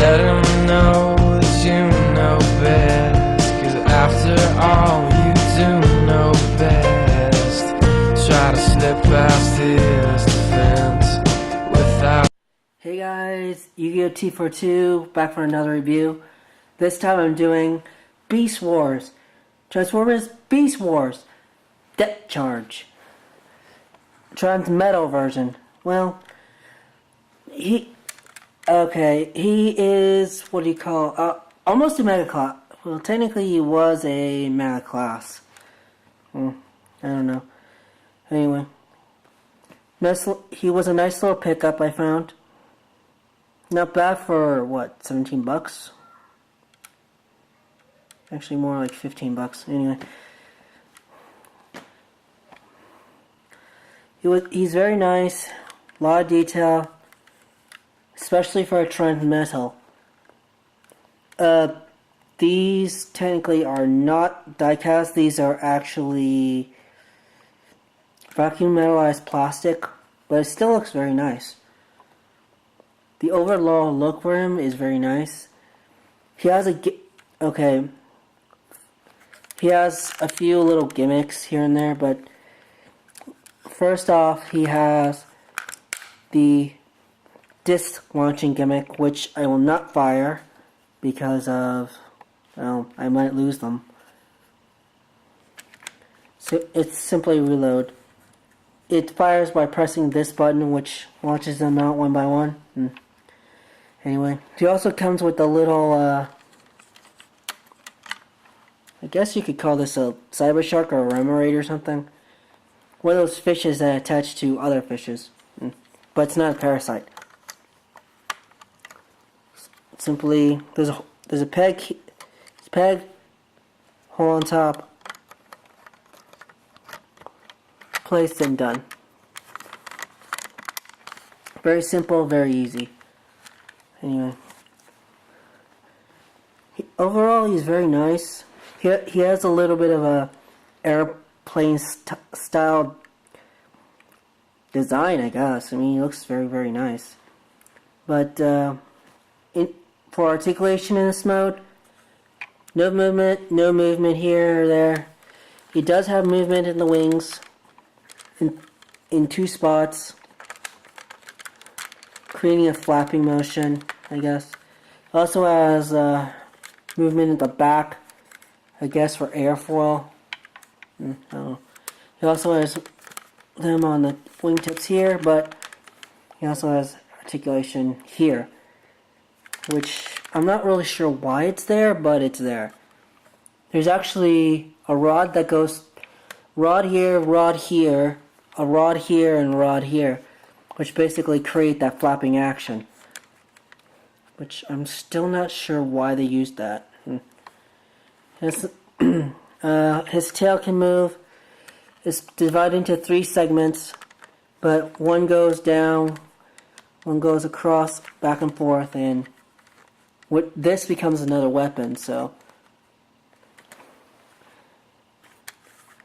let him know that you know best, 'cause after all you do know best. Try to slip past his defense without... Hey guys, Yu-Gi-Oh! T42, back for another review. This time I'm doing Beast Wars. Transformers Beast Wars. Depth Charge. Transmetal version. Well, he is, what do you call, almost a Mega Class. Well, technically he was a Mega Class. I don't know. Anyway. He was a nice little pickup, I found. Not bad for, what, 17 bucks? Actually more like 15 bucks. Anyway. He's very nice. A lot of detail. Especially for a Transmetal. These technically are not die-cast. These are actually vacuum metallized plastic. But it still looks very nice. The overall look for him is very nice. He has he has a few little gimmicks here and there, but first off, he has the disc launching gimmick, which I will not fire because of, well, I might lose them. So it's simply reload. It fires by pressing this button, which launches them out one by one. Anyway, he also comes with a little, I guess you could call this a cyber shark or a remoraid or something. One of those fishes that attach to other fishes. But it's not a parasite. Simply, there's a peg, hole on top, placed and done. Very simple, very easy. Anyway, overall he's very nice. He has a little bit of a airplane style design, I guess. I mean, he looks very, very nice. But for articulation in this mode, no movement here or there. He does have movement in the wings, in two spots, creating a flapping motion, I guess. Also has movement at the back, I guess for airfoil. I don't know. He also has them on the wingtips here, but he also has articulation here, which I'm not really sure why it's there, but it's there. There's actually a rod that goes rod here, a rod here, and a rod here, which basically create that flapping action. Which I'm still not sure why they used that. His tail can move. It's divided into 3 segments, but one goes down, one goes across, back and forth, and this becomes another weapon. So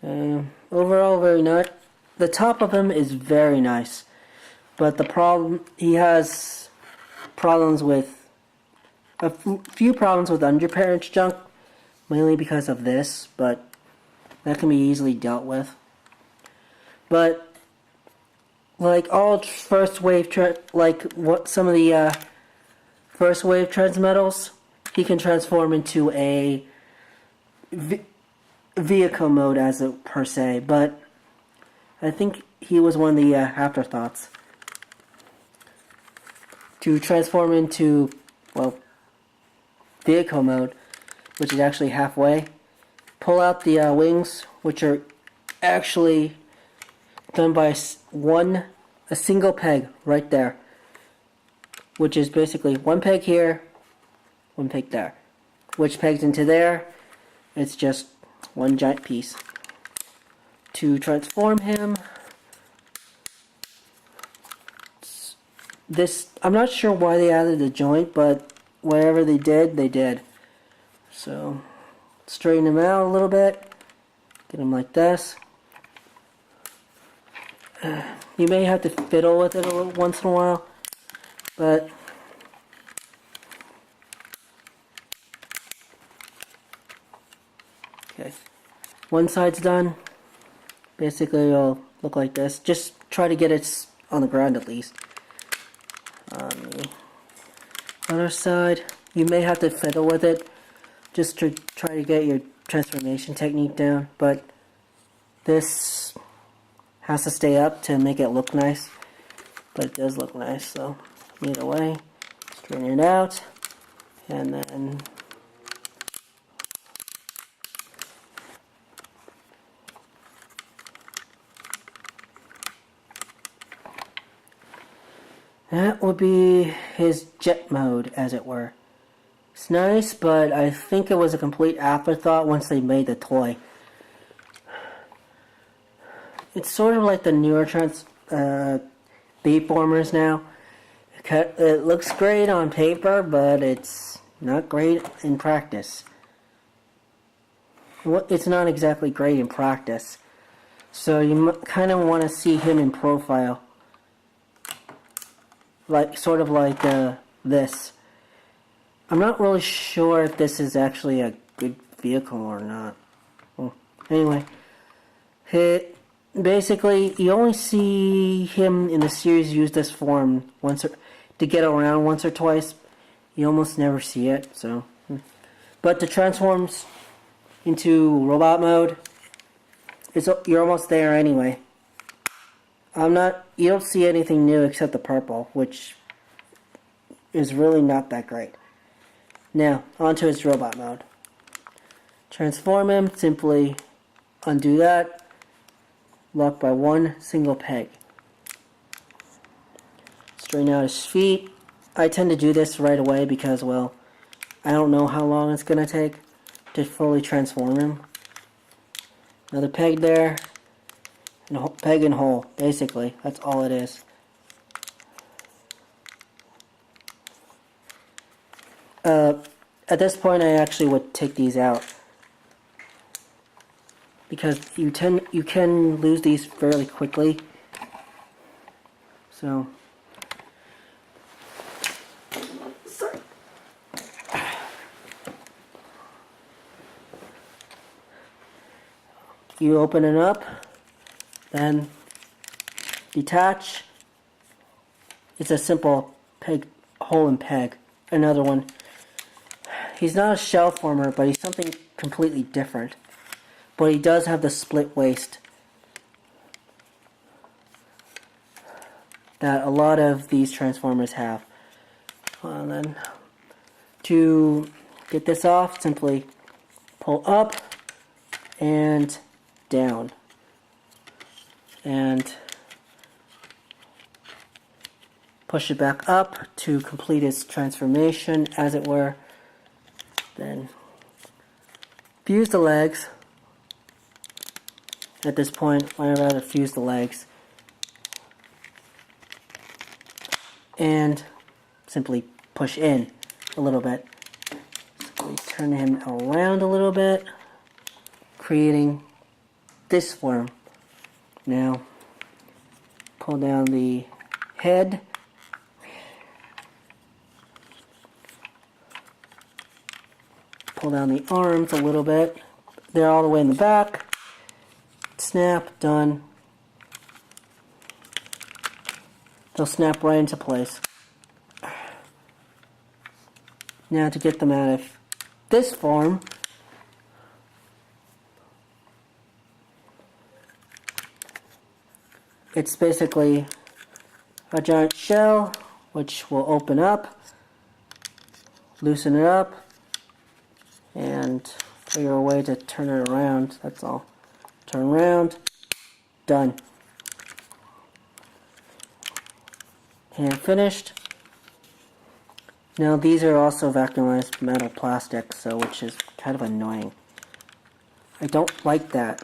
overall, very nice. The top of him is very nice, but the problem, he has problems with a few problems with undercarriage junk, mainly because of this, but that can be easily dealt with. But like all first wave, some of the first wave Transmetals, he can transform into a vehicle mode per se, but I think he was one of the afterthoughts to transform into, well, vehicle mode, which is actually halfway. Pull out the wings, which are actually done by a single peg right there, which is basically one peg here, one peg there, which pegs into there. It's just one giant piece. To transform him, I'm not sure why they added the joint, but wherever they did. So straighten him out a little bit, get him like this. You may have to fiddle with it a little once in a while, but Okay. One side's done. Basically, it'll look like this. Just try to get it on the ground at least. On the other side, you may have to fiddle with it just to try to get your transformation technique down, but this has to stay up to make it look nice. But it does look nice, so either way, straighten it out, and then that would be his jet mode, as it were. It's nice, but I think it was a complete afterthought once they made the toy. It's sort of like the newer beatformers now. It looks great on paper, but it's not great in practice. It's not exactly great in practice. So you kind of want to see him in profile. Sort of like this. I'm not really sure if this is actually a good vehicle or not. Well, anyway, basically, you only see him in the series use this form to get around once or twice. You almost never see it. So, but the transforms into robot mode, you're almost there anyway. You don't see anything new except the purple, which is really not that great. Now, onto his robot mode. Transform him, simply undo that, lock by one single peg. Straighten out his feet. I tend to do this right away because, well, I don't know how long it's going to take to fully transform him. Another peg there. Peg and hole, basically. That's all it is. At this point, I actually would take these out because you can lose these fairly quickly. So, you open it up. Then detach. It's a simple hole and peg. Another one. He's not a shell former, but he's something completely different. But he does have the split waist that a lot of these transformers have. And then to get this off, simply pull up and down. And push it back up to complete its transformation, as it were. Then fuse the legs. At this point, I'd rather fuse the legs. And simply push in a little bit. Simply turn him around a little bit, creating this form. Now, pull down the head. Pull down the arms a little bit. They're all the way in the back. Snap, done. They'll snap right into place. Now to get them out of this form, it's basically a giant shell which will open up, loosen it up, and figure a way to turn it around. That's all. Turn around, done. And finished. Now these are also vacuumized metal plastic, so which is kind of annoying. I don't like that.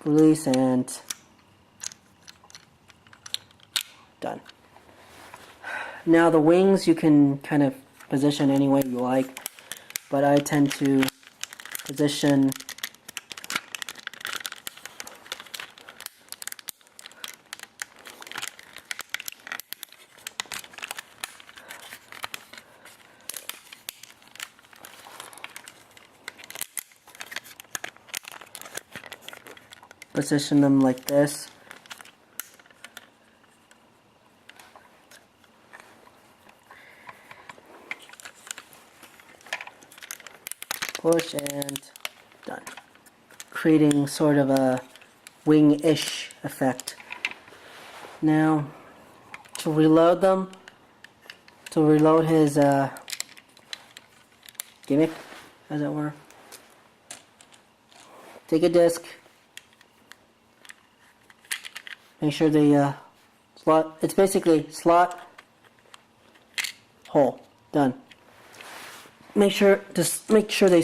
Release and done. Now the wings you can kind of position any way you like, but I tend to position position them like this. Push and done. Creating sort of a wing-ish effect. Now, to reload them, to reload his gimmick, as it were, take a disc, make sure the slot, it's basically slot, hole, done. Make sure they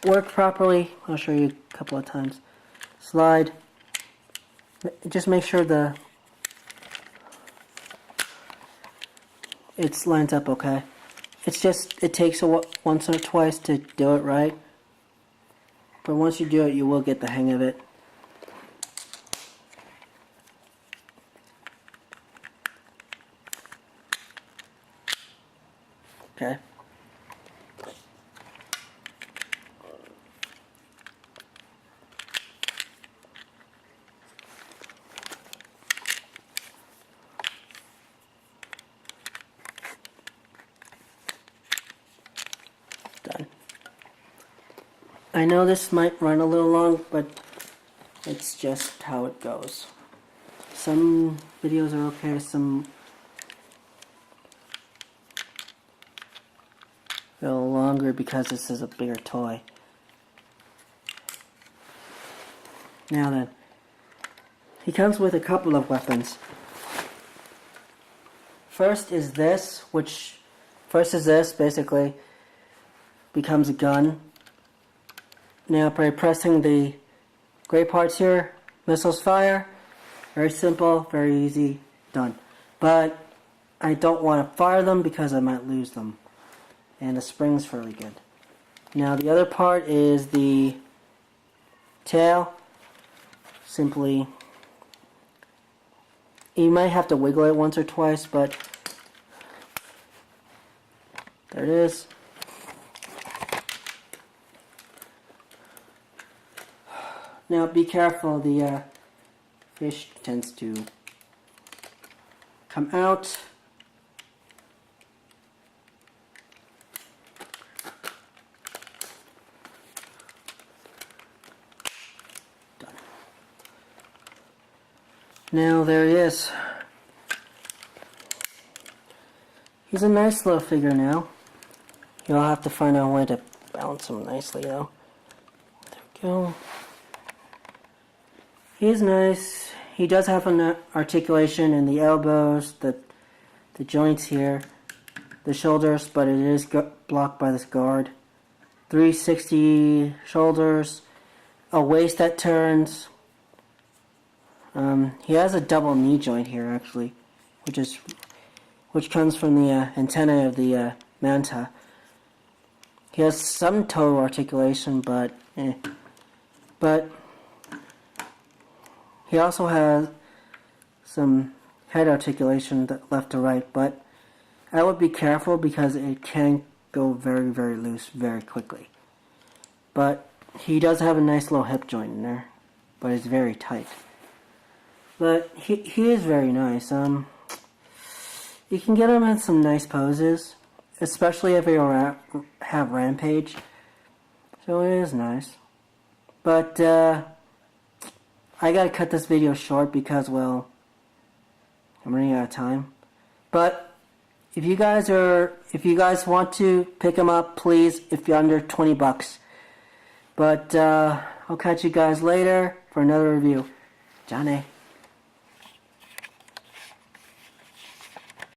work properly. I'll show you a couple of times. Slide. Just make sure it's lined up okay. It takes once or twice to do it right. But once you do it, you will get the hang of it. Okay. Done. I know this might run a little long, but it's just how it goes. Some videos are okay, some a little longer because this is a bigger toy. Now then, he comes with a couple of weapons. First is this, basically becomes a gun. Now by pressing the gray parts here, missiles fire. Very simple, very easy, done. But I don't want to fire them because I might lose them. And the spring's fairly good. Now the other part is the tail. Simply, you might have to wiggle it once or twice, but there it is. Now be careful, the fish tends to come out. Done. Now there he is. He's a nice little figure now. You'll have to find out a way to balance him nicely though. There we go. He's nice. He does have an articulation in the elbows, the joints here, the shoulders, but it is blocked by this guard. 360 shoulders, a waist that turns. He has a double knee joint here actually, which comes from the antenna of the manta. He has some toe articulation, but he also has some head articulation left to right, but I would be careful because it can go very, very loose very quickly. But he does have a nice little hip joint in there, but it's very tight. But he is very nice. You can get him in some nice poses, especially if you have Rampage. So it is nice. But I gotta cut this video short because, well, I'm running out of time. But if you guys want to pick them up, please, if you're under 20 bucks. But I'll catch you guys later for another review. Johnny.